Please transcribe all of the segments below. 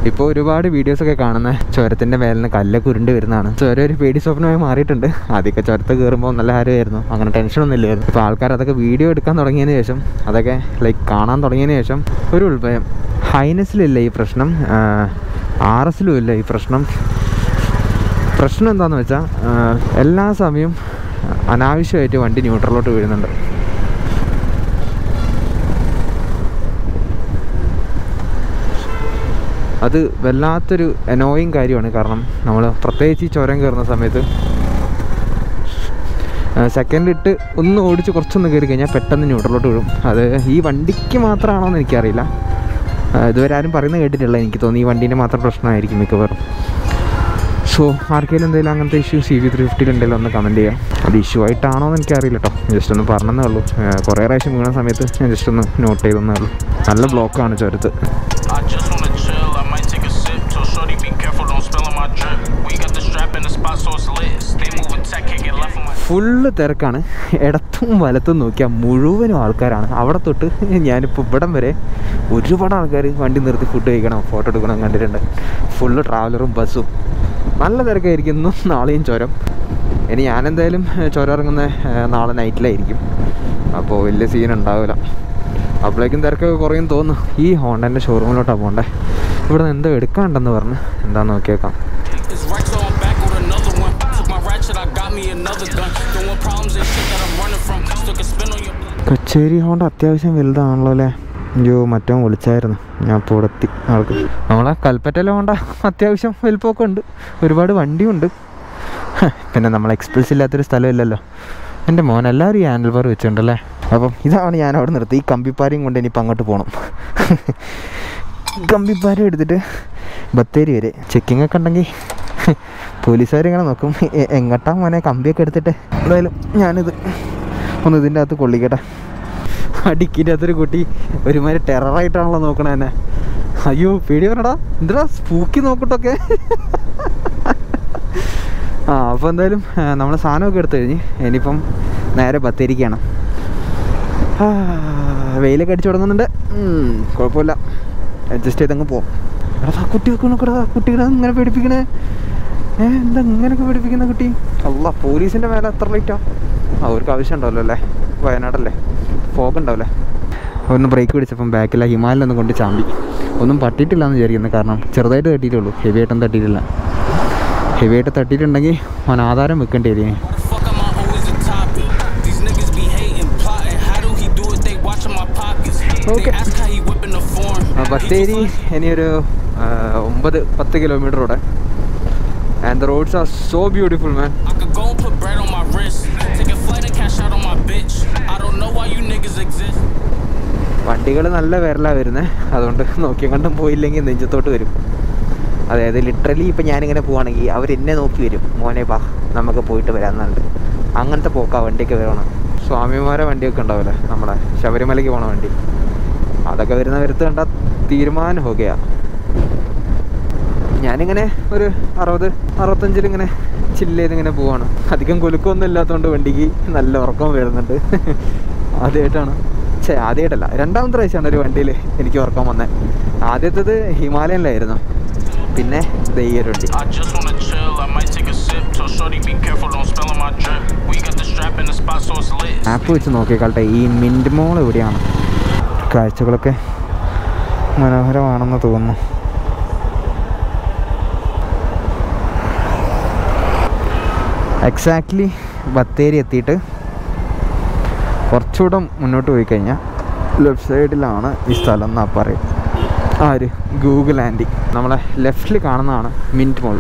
ഇപ്പോൾ ഒരുപാട് വീഡിയോസൊക്കെ കാണുന്ന ചുരത്തിൻ്റെ മേലിന് കല്ലൊക്കെ ഉരുണ്ട് വരുന്നതാണ്. ചുരം ഒരു പേടി സ്വപ്നമായി മാറിയിട്ടുണ്ട്. ആദ്യമൊക്കെ ചുരത്ത് കയറുമ്പോൾ നല്ല കാര്യമായിരുന്നു, അങ്ങനെ ടെൻഷനൊന്നും ഇല്ലായിരുന്നു. ഇപ്പോൾ ആൾക്കാർ അതൊക്കെ വീഡിയോ എടുക്കാൻ തുടങ്ങിയതിന് ശേഷം, അതൊക്കെ കാണാൻ തുടങ്ങിയതിന് ശേഷം ഒരു ഉൾഭയം. ഹൈനസിലില്ല ഈ പ്രശ്നം, RSലും ഇല്ല ഈ പ്രശ്നം. പ്രശ്നം എന്താണെന്ന് വെച്ചാൽ എല്ലാ സമയവും അനാവശ്യമായിട്ട് വണ്ടി ന്യൂട്രലോട്ട് വീഴുന്നുണ്ട്. അത് വല്ലാത്തൊരു അനോയിങ് കാര്യമാണ്. കാരണം നമ്മൾ പ്രത്യേകിച്ച് ഈ ചുരം കയറുന്ന സമയത്ത് സെക്കൻഡിലിട്ട് ഒന്ന് ഓടിച്ച് കുറച്ചൊന്ന് കയറി കഴിഞ്ഞാൽ പെട്ടെന്ന് ന്യൂട്രലോട്ട് വീഴും. അത് ഈ വണ്ടിക്ക് മാത്രമാണോ എന്ന് എനിക്കറിയില്ല, ഇതുവരെ ആരും പറയുന്നത് കേട്ടിട്ടില്ല. എനിക്ക് തോന്നി ഈ വണ്ടീൻ്റെ മാത്രം പ്രശ്നമായിരിക്കും മിക്കവാറും. സോ ആർക്കെങ്കിലും എന്തെങ്കിലും അങ്ങനത്തെ ഇഷ്യൂ CV350 എന്തെങ്കിലും ഒന്ന് കമൻറ്റ് ചെയ്യാം. അത് ഇഷ്യൂ ആയിട്ടാണോ എന്ന് എനിക്കറിയില്ല കേട്ടോ. ജസ്റ്റ് ഒന്ന് പറഞ്ഞതേ ഉള്ളൂ. കുറേ പ്രാവശ്യം വീണ സമയത്ത് ഞാൻ ജസ്റ്റ് ഒന്ന് നോട്ട് ചെയ്തെന്നേ ഉള്ളൂ. നല്ല ബ്ലോക്കാണ് ചുരത്ത്. ഫുള്ള് തിരക്കാണ്. ഇടത്തും വലത്തും നോക്കിയാൽ മുഴുവനും ആൾക്കാരാണ്. അവിടെ തൊട്ട് ഞാനിപ്പോൾ ഇവിടം വരെ ഒരുപാട് ആൾക്കാർ വണ്ടി നിർത്തി ഫുഡ് കഴിക്കണം, ഫോട്ടോ എടുക്കണം കണ്ടിട്ടുണ്ട്. ഫുള്ള് ട്രാവലറും ബസ്സും. നല്ല തിരക്കായിരിക്കും ഇന്നും നാളെയും ചുരം. ഇനി ഞാനെന്തായാലും ചുരം ഇറങ്ങുന്ന നാളെ നൈറ്റിലായിരിക്കും, അപ്പോൾ വലിയ സീൻ ഉണ്ടാവില്ല. അപ്പോഴേക്കും തിരക്കൊക്കെ കുറയും തോന്നുന്നു. ഈ ഹോണ്ടൻ്റെ ഷോറൂമിലോട്ടാണ് പോകണ്ടേ. ഇവിടെ നിന്ന് എന്തോ എടുക്കാണ്ടെന്ന് പറഞ്ഞ് എന്താണെന്ന് നോക്കിയേക്കാം. കച്ചേരി ഹോണ്ട അത്യാവശ്യം വലുതാണല്ലോ അല്ലേ. അയ്യോ മറ്റോ വിളിച്ചായിരുന്നു, ഞാൻ ഇപ്പോൾ ഇവിടെ എത്തി. ആൾക്ക് നമ്മളെ കൽപ്പറ്റയിലെ ഹോണ്ട അത്യാവശ്യം വലുപ്പമൊക്കെ ഉണ്ട്, ഒരുപാട് വണ്ടിയുണ്ട്. പിന്നെ നമ്മൾ എക്സ്പ്രസ് ഇല്ലാത്തൊരു സ്ഥലമില്ലല്ലോ. എൻ്റെ മോൻ എല്ലാവരും ഈ ഹാൻഡിൽ ബാർ വെച്ചിട്ടുണ്ടല്ലേ. അപ്പം ഇതാണ് ഞാൻ അവിടെ നിർത്തി. ഈ കമ്പിപ്പാരയും കൊണ്ട് ഇനിയിപ്പോൾ അങ്ങോട്ട് പോകണം. കമ്പിപ്പാരം എടുത്തിട്ട് ബത്തേരി വരെ ചെക്കിംഗ് ഒക്കെ ഉണ്ടെങ്കിൽ പോലീസുകാരിങ്ങനെ നോക്കും, എങ്ങട്ടാ മോനെ കമ്പിയൊക്കെ എടുത്തിട്ട്. എന്തായാലും ഞാനിത് ഒന്ന് ഇതിൻ്റെ അകത്ത് കൊള്ളിക്കട്ടെ. ഡിക്കിൻ്റെ അകത്തൊരു കുട്ടി ഒരുമാതിരി ടെററായിട്ടാണല്ലോ നോക്കണേ എന്നെ. അയ്യോ പേടി പറഞ്ഞടാ, എന്താ സ്പൂക്കി നോക്കട്ടൊക്കെ. അപ്പോൾ എന്തായാലും നമ്മൾ സാധനമൊക്കെ എടുത്തു കഴിഞ്ഞ് ഇനിയിപ്പം നേരെ ബത്തേരിക്കാണ്. വെയിലൊക്കെ അടിച്ചു തുടങ്ങുന്നുണ്ട്, കുഴപ്പമില്ല, അഡ്ജസ്റ്റ് ചെയ്തങ്ങ് പോവും. എടാ കുട്ടി വെക്ക് നോക്കടാ, കുട്ടികളെ ഇങ്ങനെ പേടിപ്പിക്കണേ. എന്താ ഇങ്ങനെയൊക്കെ പേടിപ്പിക്കുന്ന കുട്ടി? അല്ല പോലീസിൻ്റെ മേലെ എത്ര ലൈറ്റാ? അവർക്ക് ആവശ്യം ഉണ്ടാവല്ലോ അല്ലേ, വയനാടല്ലേ, ഫോഗ് ഉണ്ടാവില്ലേ. ഒന്ന് ബ്രേക്ക് പിടിച്ചപ്പം ബാക്കിലെ ഹിമാലയൊന്നും കൊണ്ട് ചാമ്പി. ഒന്നും തട്ടിയിട്ടില്ല എന്ന് വിചാരിക്കുന്നത്, കാരണം ചെറുതായിട്ട് തട്ടിയിട്ടുള്ളൂ, ഹെവി ആയിട്ടൊന്നും തട്ടിയിട്ടില്ല. ഹെവി ആയിട്ട് തട്ടിയിട്ടുണ്ടെങ്കിൽ അവൻ ആധാരം വെക്കേണ്ടി വരും. ഓക്കെ, ബത്തേരി ഇനിയൊരു 9-10 കിലോമീറ്ററോടെ. And the roads are so beautiful, man. I could go and put bread on my wrist, take a flight and cash out on my bitch. I don't know why you niggas exist. വണ്ടികൾ നല്ല വിരലാണ് വരുന്നത്, അതുകൊണ്ട് നോക്കിയും കണ്ടും പോയില്ലെങ്കിൽ നെഞ്ചത്തോട്ട് വരും. അതായത് literally ഇപ്പം ഞാനിങ്ങനെ പോവുകയാണെങ്കിൽ അവരെന്നെ നോക്കി വരും, മോനെ വാ നമുക്ക് പോയിട്ട് വരാമെന്നുണ്ട്. അങ്ങനത്തെ പോക്കാ വണ്ടിയൊക്കെ വരണം. സ്വാമിമാരെ വണ്ടിയൊക്കെ ഉണ്ടാവില്ലേ, നമ്മുടെ ശബരിമലയ്ക്ക് പോകണ വണ്ടി, അതൊക്കെ വരുന്ന വരുത്ത് കണ്ടാൽ തീരുമാനം ഹോകയാ. ഞാനിങ്ങനെ ഒരു 60-65 ഇങ്ങനെ ചില്ല് ചെയ്തിങ്ങനെ പോവാണ്. അധികം കുലുക്കമൊന്നും ഇല്ലാത്തതുകൊണ്ട് വണ്ടിക്ക് നല്ല ഉറക്കം വരുന്നുണ്ട്. ആദ്യമായിട്ടാണ്, ആദ്യമായിട്ടല്ല, രണ്ടാമത്തെ പ്രാവശ്യമാണ് ഒരു വണ്ടിയിൽ എനിക്ക് ഉറക്കം വന്നത്. ആദ്യത്തേത് ഹിമാലയനിലായിരുന്നു, പിന്നെ ഈ ഒരു വണ്ടി. ആപ്പ് വെച്ച് നോക്കിക്കാട്ടെ ഈ മിൻറ്റ് മോൾ എവിടെയാണ്. കാഴ്ചകളൊക്കെ മനോഹരമാണെന്ന് തോന്നുന്നു. എക്സാക്ട്ലി ബത്തേരി എത്തിയിട്ട് കുറച്ചുകൂടെ മുന്നോട്ട് പോയി കഴിഞ്ഞാൽ ലെഫ്റ്റ് സൈഡിലാണ് ഈ സ്ഥലം എന്നാ പറയും. ഗൂഗിൾ ആൻറ്റി നമ്മളെ ലെഫ്റ്റിൽ കാണുന്നതാണ് മിൻറ്റ് മോൾ.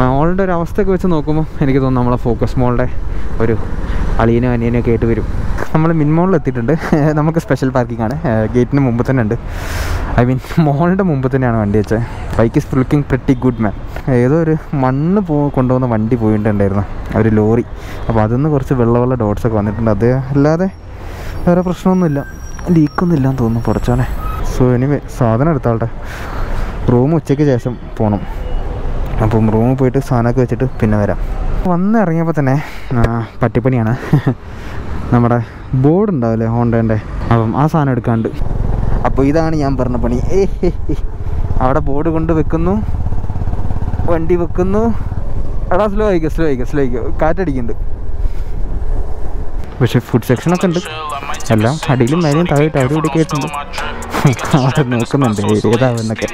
മോളുടെ ഒരു അവസ്ഥയൊക്കെ വെച്ച് നോക്കുമ്പോൾ എനിക്ക് തോന്നുന്നു നമ്മളെ ഫോക്കസ് മോളുടെ ഒരു അളിയനും അനിയനും ഒക്കെ ആയിട്ട് വരും. നമ്മൾ മിൻറ്റ് മോളിൽ എത്തിയിട്ടുണ്ട്. നമുക്ക് സ്പെഷ്യൽ പാർക്കിംഗ് ആണ്, ഗേറ്റിന് മുമ്പ് തന്നെ ഉണ്ട്. ഐ മീൻ മോളുടെ മുമ്പ് തന്നെയാണ് വണ്ടി വെച്ചത്. Bike is looking pretty good man. ഏതോ ഒരു മണ്ണ് കൊണ്ടുപോകുന്ന വണ്ടി പോയിട്ടുണ്ടായിരുന്നു, ഒരു ലോറി. അപ്പോൾ അതിൽ കുറച്ച് വെള്ള ഡോട്ട്സൊക്കെ വന്നിട്ടുണ്ട്. അത് അല്ലാതെ വേറെ പ്രശ്നമൊന്നുമില്ല, ലീക്കൊന്നും ഇല്ലാന്ന് തോന്നുന്നു പുറച്ചോനെ. സോ എനിവേ സാധനം എടുത്താളുടെ റൂം ഉച്ചയ്ക്ക് ശേഷം പോകണം. അപ്പം റൂമിൽ പോയിട്ട് സാധനമൊക്കെ വെച്ചിട്ട് പിന്നെ വരാം. വന്നിറങ്ങിയപ്പോൾ തന്നെ പട്ടിപ്പണിയാണ്. നമ്മുടെ ബോർഡ് ഉണ്ടാവില്ലേ ഹോണ്ടേൻ്റെ, അപ്പം ആ സാധനം എടുക്കാണ്ട്. അപ്പോൾ ഇതാണ് ഞാൻ പറഞ്ഞ പണി. അവിടെ ബോർഡ് കൊണ്ട് വെക്കുന്നു, വണ്ടി വെക്കുന്നു. എടാ സ്ലോ ആയിക്കോ കാറ്റടിക്കുന്നുണ്ട്. പക്ഷെ ഫുഡ് സെക്ഷനൊക്കെ ഉണ്ട്, എല്ലാം അടിയിലും മേലെയും താഴെയിട്ട് അവിടെ ഇവിടെ കേട്ടുണ്ട്. അവിടെ നോക്കുന്നുണ്ട് ഏതാവെന്നൊക്കെ.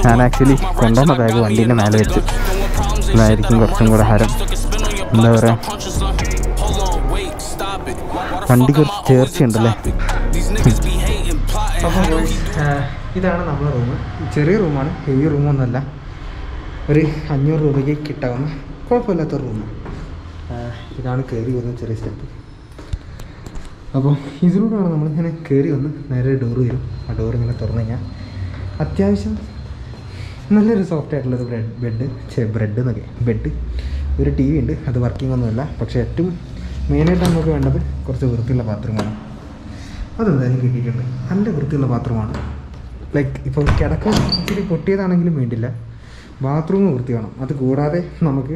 ഞാൻ ആക്ച്വലി കൊണ്ടുവന്ന ബാഗ് വണ്ടീൻ്റെ മേലെ വെച്ച്, അതായിരിക്കും കുറച്ചും കൂടെ ഹരം. എന്താ പറയുക, വണ്ടിക്ക് ഒരു ചേർച്ചയുണ്ടല്ലേ. ഇതാണ് നമ്മുടെ റൂം. ചെറിയ റൂമാണ്, ഹെവി റൂമൊന്നുമല്ല. ഒരു 500 രൂപയ്ക്ക് കിട്ടാവുന്ന കുഴപ്പമില്ലാത്ത റൂം. ഇതാണ് കയറി വരുന്ന ചെറിയ സ്റ്റെപ്പ്. അപ്പോൾ ഇതിലൂടെയാണ് നമ്മളിങ്ങനെ കയറി വന്ന് നേരെ ഡോറ് വരും. ആ ഡോർ ഇങ്ങനെ തുറന്നു കഴിഞ്ഞാൽ അത്യാവശ്യം നല്ലൊരു സോഫ്റ്റ് ആയിട്ടുള്ളൊരു ബെഡ്, ഒരു TV ഉണ്ട്. അത് വർക്കിംഗ് ഒന്നുമല്ല, പക്ഷേ ഏറ്റവും മെയിനായിട്ട് നമുക്ക് വേണ്ടത് കുറച്ച് വൃത്തിയുള്ള ബാത്റൂമാണ്. അതെന്തായാലും കിട്ടിയിട്ടുണ്ട്. നല്ല വൃത്തിയുള്ള ബാത്റൂമാണ്. ലൈക്ക് ഇപ്പോൾ കിടക്ക ഇച്ചിരി പൊട്ടിയതാണെങ്കിലും വേണ്ടില്ല, ബാത്റൂം വൃത്തി വേണം. അത് കൂടാതെ നമുക്ക്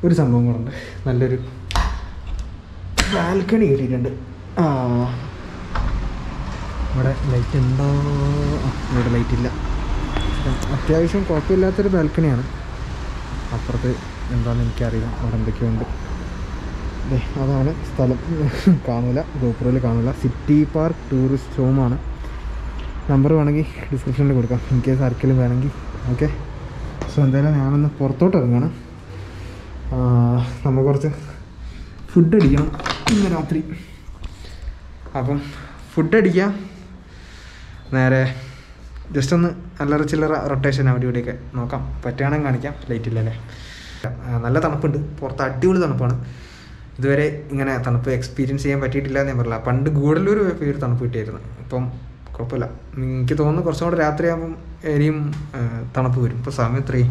ഒരു സംഭവം കൂടെ, നല്ലൊരു ബാൽക്കണി കിട്ടിയിട്ടുണ്ട്. ഇവിടെ ലൈറ്റ് ഉണ്ടോ? ഇവിടെ ലൈറ്റ് ഇല്ല. അത്യാവശ്യം കുഴപ്പമില്ലാത്തൊരു ബാൽക്കണിയാണ്. അപ്പുറത്ത് എന്താണെന്ന് എനിക്കറിയില്ല, അവിടെ എന്തൊക്കെയുണ്ട്. അതാണ് സ്ഥലം. കാണില്ല, ഗോപുരയിൽ കാണില്ല. സിറ്റി പാർക്ക് ടൂറിസ്റ്റ് ഹോമാണ്. നമ്പർ വേണമെങ്കിൽ ഡിസ്ക്രിപ്ഷനിൽ കൊടുക്കാം, ഇൻ കേസ് ആർക്കെങ്കിലും വേണമെങ്കിൽ. ഓക്കെ, സോ എന്തായാലും ഞാനൊന്ന് പുറത്തോട്ട് ഇറങ്ങാണ്. നമ്മൾ കുറച്ച് ഫുഡ് അടിക്കണം ഇന്ന് രാത്രി. അപ്പം ഫുഡ് അടിക്കാം, നേരെ ജസ്റ്റ് ഒന്ന് അല്ലറ ചില്ലറ റൊട്ടേഷൻ അവിടെ ഇവിടെയൊക്കെ നോക്കാം. പറ്റുകയാണെങ്കിൽ കാണിക്കാം. ലൈറ്റ് ഇല്ലല്ലേ. നല്ല തണുപ്പുണ്ട് പുറത്ത്, അടിപൊളി തണുപ്പാണ്. ഇതുവരെ ഇങ്ങനെ തണുപ്പ് എക്സ്പീരിയൻസ് ചെയ്യാൻ പറ്റിയിട്ടില്ല എന്ന് ഞാൻ പറഞ്ഞില്ല. പണ്ട് ഗൂഡല്ലൂർ പോയപ്പോൾ ഒരു തണുപ്പ് കിട്ടിയായിരുന്നു. ഇപ്പം കുഴപ്പമില്ല. എനിക്ക് തോന്നുന്നു കുറച്ചും കൂടെ രാത്രിയാകുമ്പം ഇനിയും തണുപ്പ് വരും. ഇപ്പോൾ സമയം എത്രയും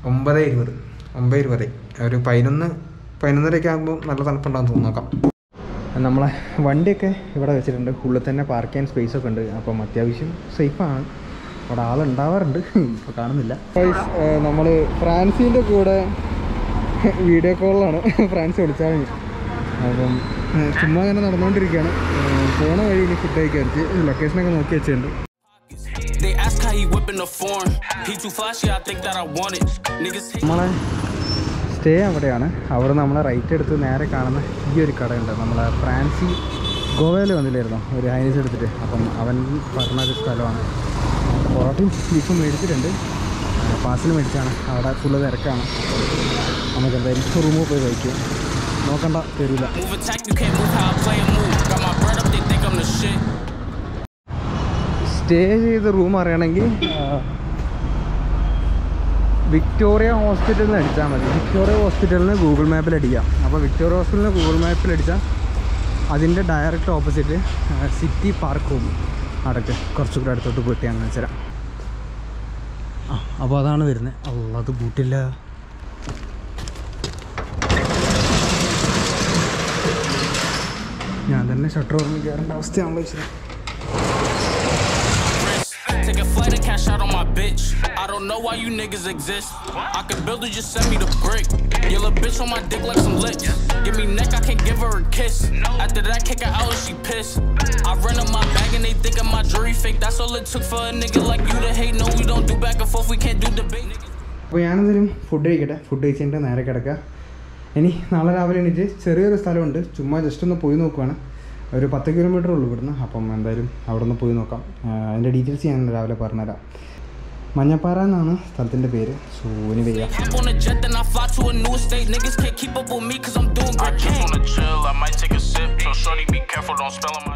9:20 ഒരു 11:30 ആകുമ്പോൾ നല്ല തണുപ്പുണ്ടാകും തോന്നുന്നു. നോക്കാം. നമ്മളെ വണ്ടിയൊക്കെ ഇവിടെ വെച്ചിട്ടുണ്ട്. ഉള്ളിൽ തന്നെ പാർക്ക് ചെയ്യാൻ സ്പേസൊക്കെ ഉണ്ട്. അപ്പം അത്യാവശ്യം സേഫാണ്. അവിടെ ആളുണ്ടാവാറുണ്ട്, ഇപ്പോൾ കാണുന്നില്ല. നമ്മൾ ഫ്രാൻസിൻ്റെ കൂടെ വീഡിയോ കോളിലാണ്. ഫ്രാൻസ് വിളിച്ചാൽ മതി. അപ്പം ചുമ്മാ അങ്ങനെ നടന്നുകൊണ്ടിരിക്കുകയാണ്. പോണ വഴിയിൽ ഫുഡ് കഴിക്കാൻ ലൊക്കേഷനൊക്കെ നോക്കി വെച്ചിട്ടുണ്ട്. നമ്മളെ സ്റ്റേ അവിടെയാണ്. അവിടെ നമ്മളെ റൈറ്റ് എടുത്ത് നേരെ കാണുന്ന ഈ ഒരു കടയുണ്ട്. നമ്മളെ ഫ്രാൻസി ഗോവയിൽ വന്നില്ലായിരുന്നു ഒരു ഹൈനീസ് എടുത്തിട്ട്. അപ്പം അവൻ പറഞ്ഞൊരു സ്ഥലമാണ്. പൊറോട്ടയും ബീഫും മേടിച്ചിട്ടുണ്ട്. പാഴ്സൽ മേടിച്ചാണ്. അവിടെ ഫുള്ള് തിരക്കാണ്. നമുക്ക് എന്തായാലും റൂമിൽ പോയി കഴിക്കും. നോക്കണ്ട, തരില്ല. സ്റ്റേ ചെയ്ത റൂം അറിയണമെങ്കിൽ വിക്ടോറിയ ഹോസ്പിറ്റലിൽ നിന്ന് അടിച്ചാൽ മതി. വിക്ടോറിയ ഹോസ്പിറ്റലിന് ഗൂഗിൾ മാപ്പിൽ അടിക്കാം. അപ്പോൾ വിക്ടോറിയ ഹോസ്പിറ്റലിന് ഗൂഗിൾ മാപ്പിൽ അടിച്ചാൽ അതിൻ്റെ direct opposite city park home. അവിടേക്ക് കുറച്ചുകൂടെ അടുത്തോട്ട് പോയിട്ട് ഞാൻ കാണിച്ചു തരാം. അപ്പോൾ അതാണ് വരുന്നത്. അത് ബൂട്ടില്ല. ഞാൻ തന്നെ ഷട്ടർ ഓർമ്മ കയറേണ്ട അവസ്ഥയാണല്ലോ വെച്ചത്. Take a flight and cash out on my bitch. I don't know why you niggas exist. I could build it, just send me the brick. Your little bitch on my dick like some licks. Give me neck, I can't give her a kiss. After that, kick her out and she pissed. I run up my bag and they think my jewelry fake. That's all it took for a nigga like you to hate. No, we don't do back and forth, we can't do debate. അപ്പോൾ ഞാനെന്തെങ്കിലും food കഴിക്കട്ടെ. Food കഴിച്ചിട്ട് നേരെ കിടക്കുക. ഇനി നാളെ രാവിലെ എണീറ്റ് ചെറിയൊരു സ്ഥലമുണ്ട്, ചുമ്മാ ജസ്റ്റ് ഒന്ന് പോയി നോക്കുവാണ്. ഒരു 10 കിലോമീറ്റർ ഉള്ളൂ ഇവിടുന്ന്. അപ്പം എന്തായാലും അവിടെ നിന്ന് പോയി നോക്കാം. അതിൻ്റെ ഡീറ്റെയിൽസ് ഞാൻ രാവിലെ പറഞ്ഞുതരാം. മഞ്ഞപ്പാറ എന്നാണ് സ്ഥലത്തിൻ്റെ പേര്. സോ ഇനി വയ്യ. I just wanna chill, I might take a sip. So shorty be careful, don't spill on my